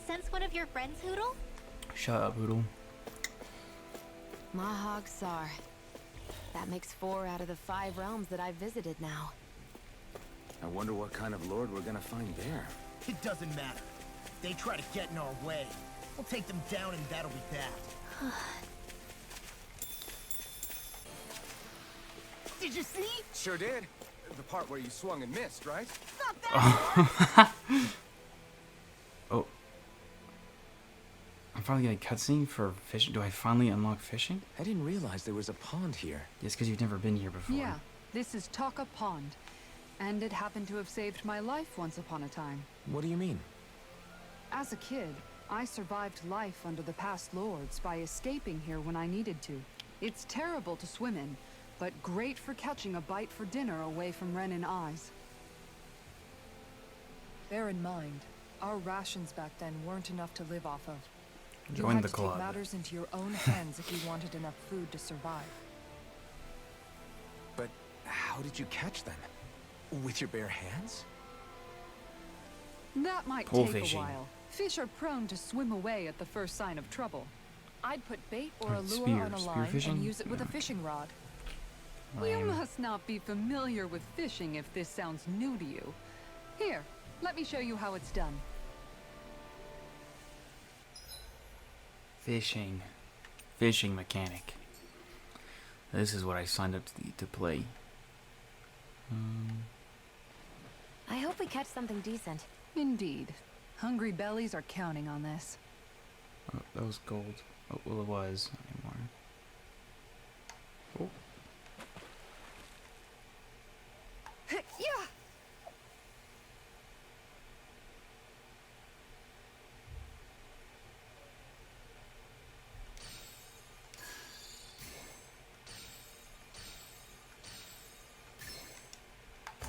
sense one of your friends, Hoodle? Shut up, Hoodle. Mahag Sar. That makes 4 out of the 5 realms that I've visited now. I wonder what kind of lord we're gonna find there. It doesn't matter. If they try to get in our way, we'll take them down and that'll be that. Did you see? Sure did. The part where you swung and missed, right? Not that Oh. I'm finally getting a cutscene for fishing. Do I finally unlock fishing? I didn't realize there was a pond here. Yes, because you've never been here before. Yeah, this is Taka Pond. And it happened to have saved my life once upon a time. What do you mean? As a kid, I survived life under the past lords by escaping here when I needed to. It's terrible to swim in, but great for catching a bite for dinner away from Renin eyes. Bear in mind, our rations back then weren't enough to live off of. Join you had the to club. take matters into your own hands if you wanted enough food to survive. But how did you catch them? With your bare hands? That might Pole take fishing. a while. Fish are prone to swim away at the first sign of trouble. I'd put bait or a lure Spear- on a spear line fishing? and use it with a Yeah. fishing rod. You Lame. must not be familiar with fishing if this sounds new to you. Here, let me show you how it's done. Fishing. Fishing mechanic. This is what I signed up to play. I hope we catch something decent. Indeed. Hungry bellies are counting on this. Oh, that was gold. Oh, well, it was. Not anymore. Oh. Yeah.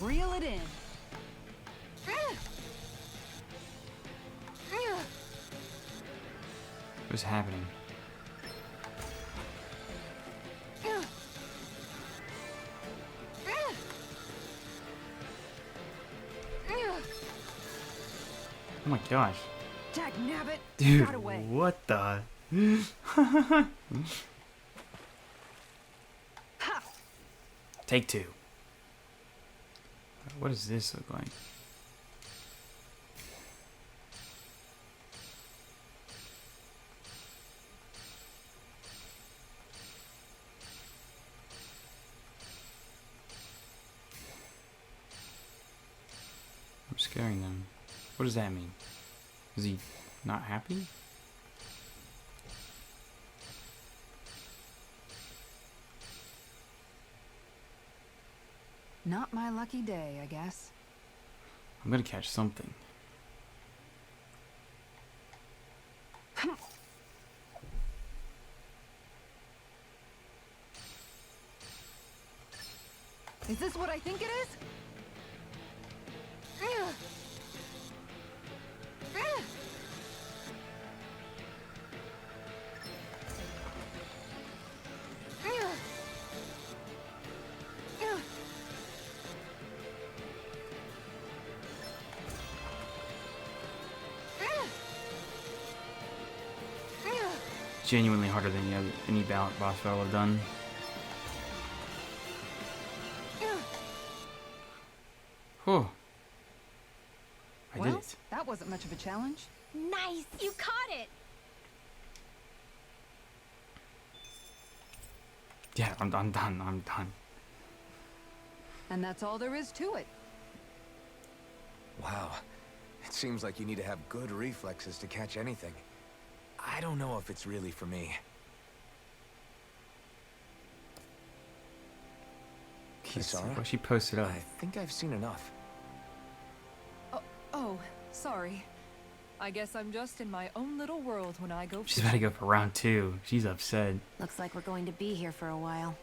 Reel it in. What's happening? Oh my gosh. Dagnabbit, Dude, got away. what the? Ha! Take 2. What does this look like? I'm scaring them. What does that mean? Is he not happy? Not my lucky day, I guess. I'm gonna catch something. Is this what I think it is? Genuinely harder than any boss battle I've done. Whew. I did Well, it. that wasn't much of a challenge. Nice! You caught it! Yeah, I'm done. I'm done. And that's all there is to it. Wow. It seems like you need to have good reflexes to catch anything. I don't know if it's really for me. Let's see Kisara? what she posted up. I think I've seen enough. Oh, sorry. I guess I'm just in my own little world when I go She's about to fishing. go for round 2. She's upset. Looks like we're going to be here for a while.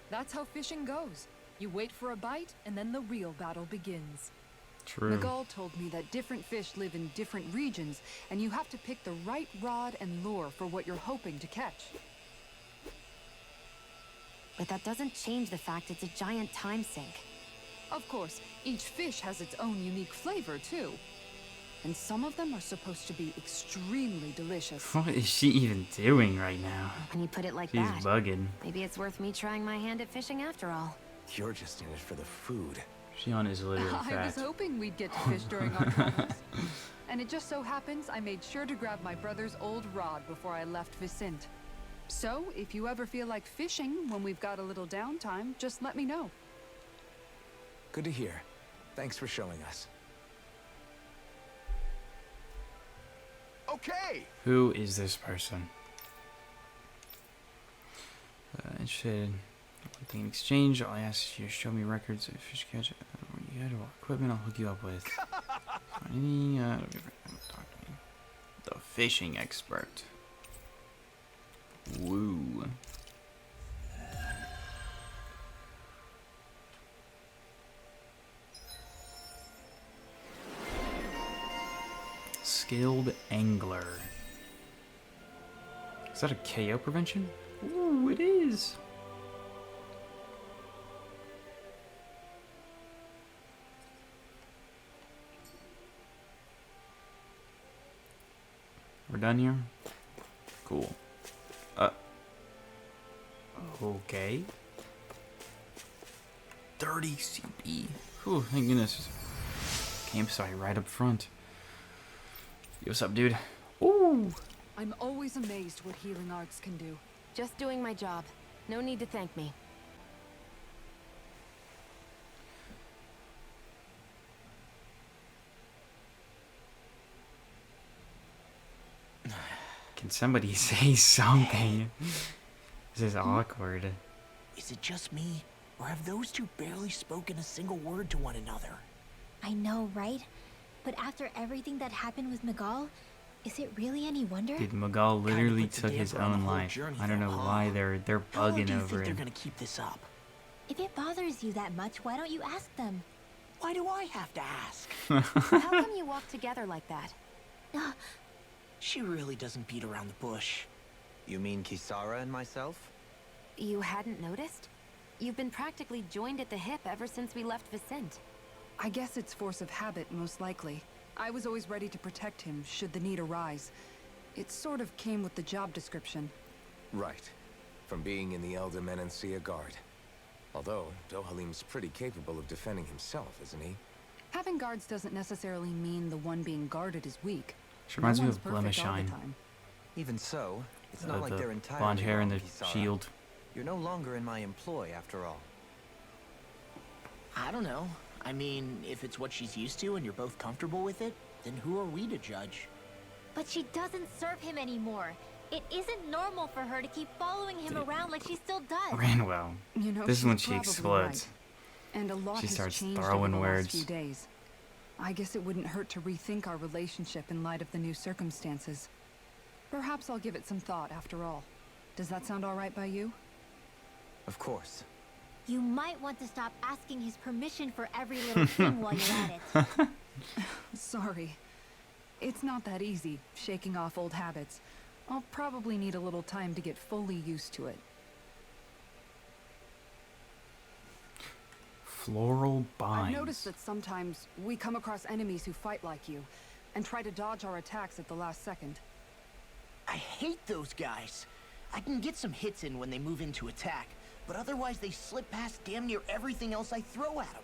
That's how fishing goes. You wait for a bite, and then the real battle begins. True. Nagal told me that different fish live in different regions, and you have to pick the right rod and lure for what you're hoping to catch. But that doesn't change the fact it's a giant time sink. Of course, each fish has its own unique flavor, too. and some of them are supposed to be extremely delicious. What is she even doing right now? When you put it like She's that, bugging. maybe it's worth me trying my hand at fishing after all. You're just in it for the food. Shion is literally I fat. was hoping we'd get to fish during our travels. And it just so happens I made sure to grab my brother's old rod before I left Vicente. So, if you ever feel like fishing when we've got a little downtime, just let me know. Good to hear. Thanks for showing us. Okay! Who is this person? Interested in one thing in exchange. All I ask is you to show me records of fish catch. You had equipment I'll hook you up with. Any, talk to me. The fishing expert. Woo. Skilled angler. Is that a KO prevention? Ooh, it is. We're done here? Cool. Okay. 30 CP. Whew, thank goodness. Campsite right up front. Yo, what's up, dude? Ooh! I'm always amazed what healing arts can do. Just doing my job. No need to thank me. Can somebody say something? This is awkward. Is it just me, or have those two barely spoken a single word to one another? I know, right? But after everything that happened with Miguel, is it really any wonder? Dude, Miguel literally puts a took his damper on the own whole life. journey I don't know though, huh? why they're How long bugging do you over think they're it. gonna keep this up? If it bothers you that much, why don't you ask them? Why do I have to ask? How come you walk together like that? She really doesn't beat around the bush. You mean Kisara and myself? You hadn't noticed? You've been practically joined at the hip ever since we left Vicente. I guess it's force of habit, most likely. I was always ready to protect him, should the need arise. It sort of came with the job description. Right. From being in the Elder Menancia Guard. Although, Dohalim's pretty capable of defending himself, isn't he? Having guards doesn't necessarily mean the one being guarded is weak. She reminds No me one's of perfect all the Shine. time. Even so, it's not like The they're entirely blonde hair and wrong, the Kisara. shield. You're no longer in my employ, after all. I don't know. I mean, if it's what she's used to and you're both comfortable with it, then who are we to judge? But she doesn't serve him anymore. It isn't normal for her to keep following him around like she still does. Ranwell. You know, This is when she's she probably explodes. right. And a lot She has starts changed throwing over the words. last few days. I guess it wouldn't hurt to rethink our relationship in light of the new circumstances. Perhaps I'll give it some thought after all. Does that sound all right by you? Of course. You might want to stop asking his permission for every little thing while you're at it. Sorry. It's not that easy, shaking off old habits. I'll probably need a little time to get fully used to it. Floral binds. I've noticed that sometimes we come across enemies who fight like you, and try to dodge our attacks at the last second. I hate those guys. I can get some hits in when they move into attack, but otherwise they slip past damn near everything else I throw at them.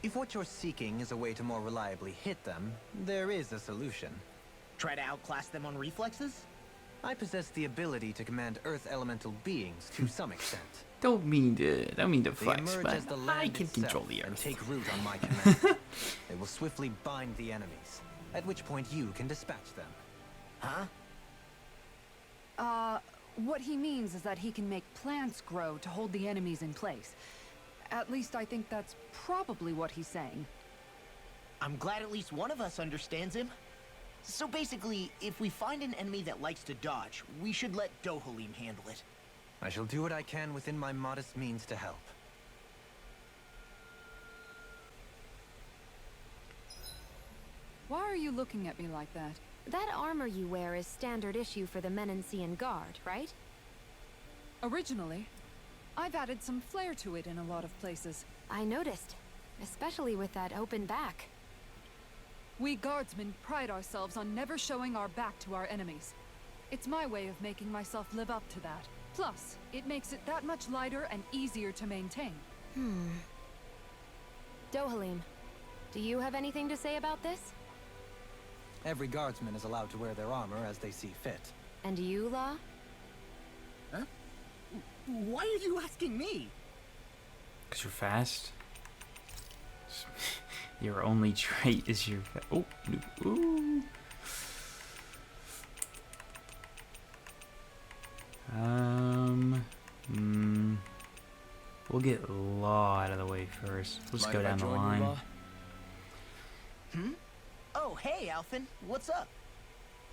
If what you're seeking is a way to more reliably hit them, there is a solution. Try to outclass them on reflexes? I possess the ability to command Earth elemental beings to some extent. Don't mean to They flex, emerge but as the I land can itself control the and earth. take root on my command. They will swiftly bind the enemies, at which point you can dispatch them. Huh? What he means is that he can make plants grow to hold the enemies in place. At least I think that's probably what he's saying. I'm glad at least one of us understands him. So basically, if we find an enemy that likes to dodge, we should let Dohalim handle it. I shall do what I can within my modest means to help. Why are you looking at me like that? That armor you wear is standard issue for the Menancian Guard, right? Originally, I've added some flair to it in a lot of places. I noticed, especially with that open back. We guardsmen pride ourselves on never showing our back to our enemies. It's my way of making myself live up to that. Plus, it makes it that much lighter and easier to maintain. Dohalim, do you have anything to say about this? Every guardsman is allowed to wear their armor as they see fit. And you, Law? Huh? Why are you asking me? Because you're fast. Your only trait is your oh, no. Ooh. We'll get Law out of the way first. Let's go down the line. Oh, hey, Alphen. What's up?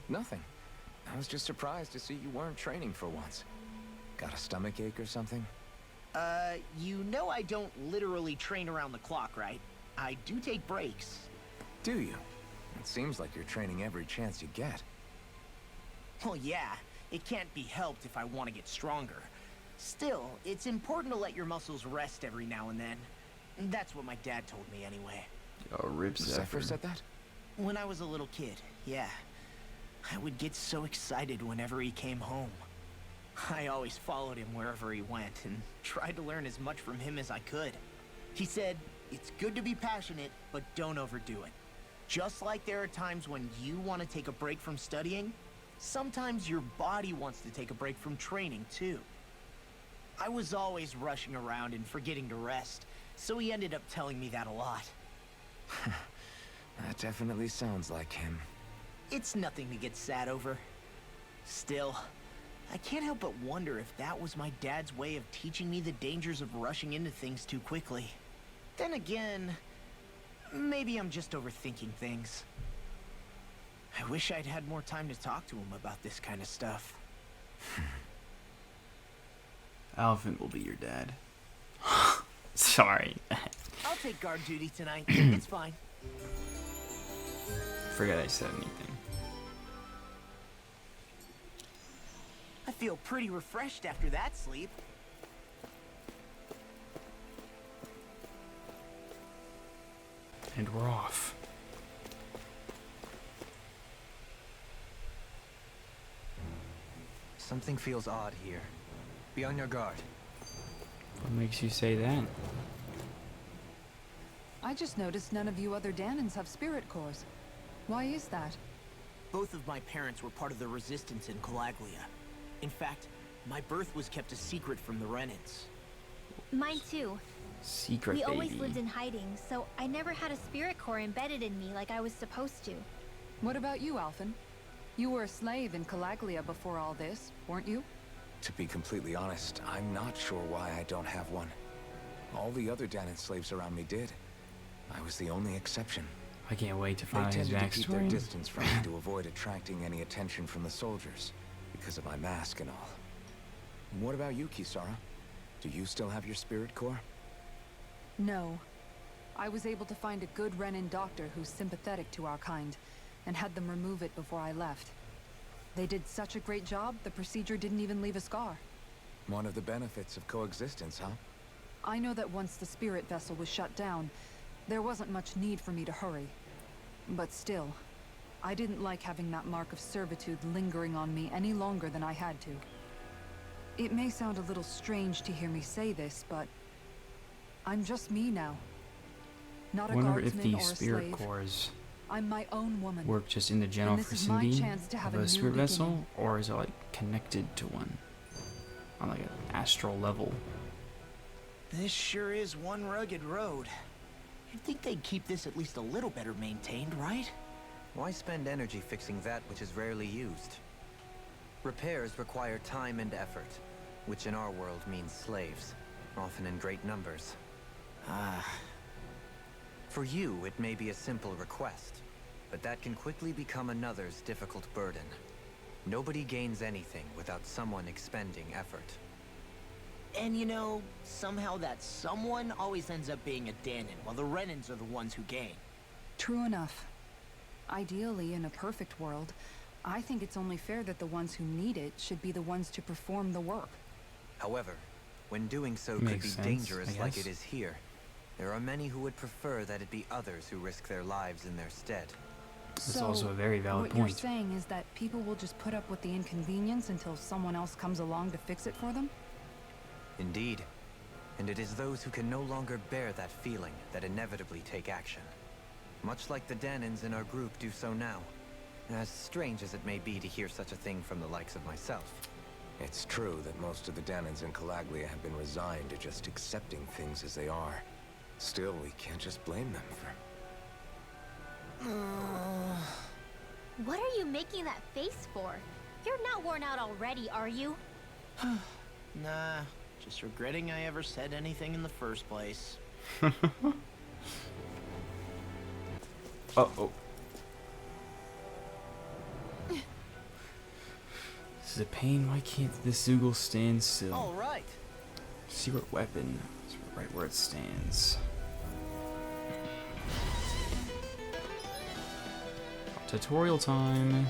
Nothing. I was just surprised to see you weren't training for once. Got a stomach ache or something? You know I don't literally train around the clock, right? I do take breaks. Do you? It seems like you're training every chance you get. Well, yeah. It can't be helped if I want to get stronger. Still, it's important to let your muscles rest every now and then. That's what my dad told me anyway. Oh, rip Zephyr said that? When I was a little kid, yeah. I would get so excited whenever he came home. I always followed him wherever he went and tried to learn as much from him as I could. He said, it's good to be passionate, but don't overdo it. Just like there are times when you want to take a break from studying, sometimes your body wants to take a break from training too. I was always rushing around and forgetting to rest, so he ended up telling me that a lot. That definitely sounds like him. It's nothing to get sad over. Still, I can't help but wonder if that was my dad's way of teaching me the dangers of rushing into things too quickly. Then again, maybe I'm just overthinking things. I wish I'd had more time to talk to him about this kind of stuff. Alphen will be your dad. Sorry. I'll take guard duty tonight. It's fine. Forgot I said anything. I feel pretty refreshed after that sleep. And we're off. Something feels odd here. Be on your guard. What makes you say that? I just noticed none of you other Danans have spirit cores. Why is that? Both of my parents were part of the resistance in Calaglia. In fact, my birth was kept a secret from the Renans. Mine too. Secret We baby. always lived in hiding, so I never had a spirit core embedded in me like I was supposed to. What about you, Alphen? You were a slave in Calaglia before all this, weren't you? To be completely honest, I'm not sure why I don't have one. All the other Danan slaves around me did. I was the only exception. I can't wait to They find out his tended to keep their backstory. distance from me to avoid attracting any attention from the soldiers, because of my mask and all. What about you, Kisara? Do you still have your spirit core? No. I was able to find a good Renin doctor who's sympathetic to our kind, and had them remove it before I left. They did such a great job, the procedure didn't even leave a scar. One of the benefits of coexistence, huh? I know that once the spirit vessel was shut down, there wasn't much need for me to hurry. But still, I didn't like having that mark of servitude lingering on me any longer than I had to. It may sound a little strange to hear me say this, but I'm just me now. Not a Wonder if guardsman or these a spirit slave. cores I'm my own woman. work just in the general this is my vicinity chance to have of a a new spirit vessel, beginning. or is it like connected to one on like an astral level? This sure is one rugged road. You'd think they'd keep this at least a little better maintained, right? Why spend energy fixing that which is rarely used? Repairs require time and effort, which in our world means slaves, often in great numbers. For you, it may be a simple request, but that can quickly become another's difficult burden. Nobody gains anything without someone expending effort. And you know, somehow that someone always ends up being a Danan, while the Renans are the ones who gain. True enough. Ideally, in a perfect world, I think it's only fair that the ones who need it should be the ones to perform the work. However, when doing so could Makes be sense, dangerous I like guess. it is here, there are many who would prefer that it be others who risk their lives in their stead. That's also a very valid what you're point. saying is that people will just put up with the inconvenience until someone else comes along to fix it for them? Indeed. And it is those who can no longer bear that feeling that inevitably take action. Much like the Danins in our group do so now. As strange as it may be to hear such a thing from the likes of myself. It's true that most of the Danins in Calaglia have been resigned to just accepting things as they are. Still, we can't just blame them for... What are you making that face for? You're not worn out already, are you? Nah, just regretting I ever said anything in the first place. Uh-oh. This is a pain. Why can't this Zoogle stand still? All right. Secret weapon. It's right where it stands. Tutorial time.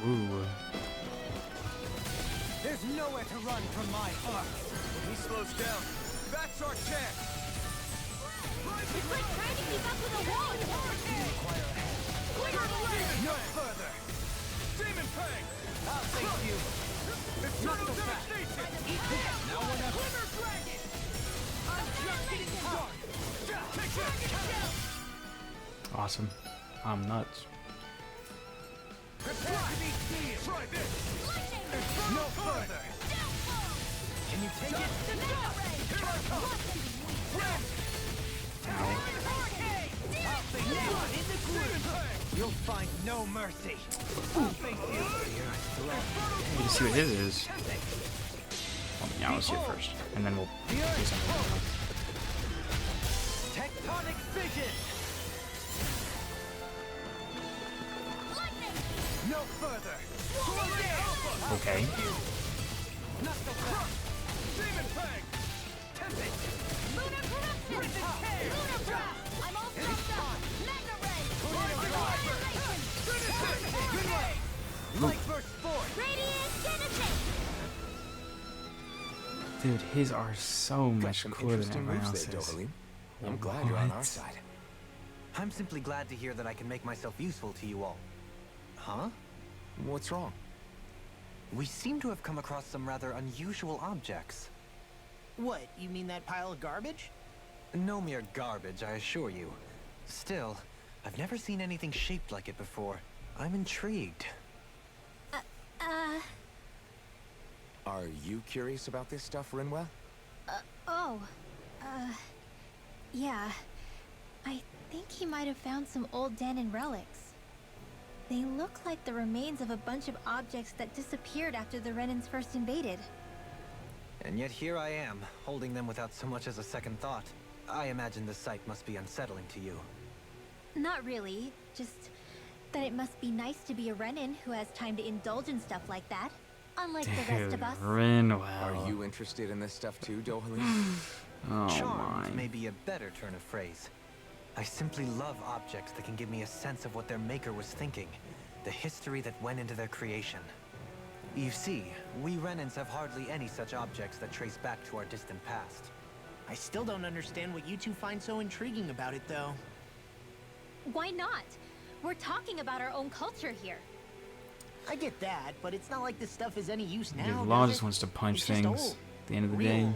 Woo. There's nowhere to run from my arc. When he slows down, that's our chance. It's like trying to keep up with a wall. No further. Demon Fang. I'll save you. It's not so fast. Now we're not. I'm just getting started. Take it. Awesome. I'm nuts. Prepare to be seen. Try this. No further. Can you take it? Here I come. I'll face you. In the group. You'll find no mercy. I'll face you. Need to see what his is. Well, yeah, let's see it first, and then we'll do something. Tectonic vision. No further. Okay. Not so fast. Demon Fang. Tempest. Lunar corruption. Lunar breath. I'm all stressed up. Mega ray. Light burst forth. Radiant genesis. Dude, his are so Got much some cooler than interesting everyone moves there, else's. Dohalim. I'm glad you're on our What? side. I'm simply glad to hear that I can make myself useful to you all. Huh? What's wrong? We seem to have come across some rather unusual objects. What, you mean that pile of garbage? No mere garbage, I assure you. Still, I've never seen anything shaped like it before. I'm intrigued. Are you curious about this stuff, Rinwell? Yeah. I think he might have found some old Danon relics. They look like the remains of a bunch of objects that disappeared after the Renans first invaded. And yet here I am, holding them without so much as a second thought. I imagine the sight must be unsettling to you. Not really, just that it must be nice to be a Renan who has time to indulge in stuff like that. Unlike the rest of us. Rinwell. Are you interested in this stuff too, Dohalim? Oh Charmed my. may be a better turn of phrase. I simply love objects that can give me a sense of what their maker was thinking, the history that went into their creation. You see, we Renans have hardly any such objects that trace back to our distant past. I still don't understand what you two find so intriguing about it, though. Why not? We're talking about our own culture here. I get that, but it's not like this stuff is any use Dude, now. Law does just it? wants to punch It's just things old. at the end of the day. Real.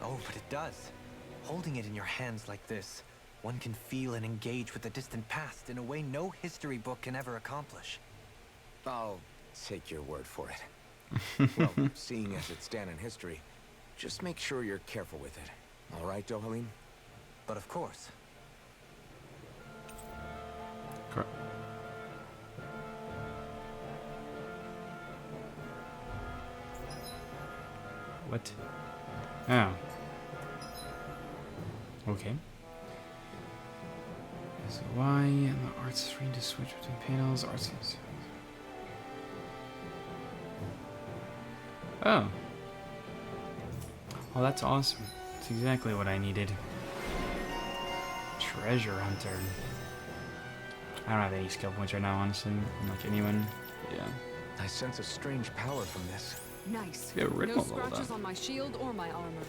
Oh, but it does. Holding it in your hands like this, one can feel and engage with the distant past in a way no history book can ever accomplish. I'll take your word for it. Well, seeing as it's Danon history, just make sure you're careful with it. All right, Dohalim? But of course. Correct. What? Oh. Okay. So why and the arts screen to switch between panels, arts and... Oh. Oh, that's awesome. That's exactly what I needed. Treasure hunter. I don't have any skill points right now, honestly. Unlike anyone. Yeah. I sense a strange power from this. Nice. Yeah, rid No of all scratches that. on my shield or my armor.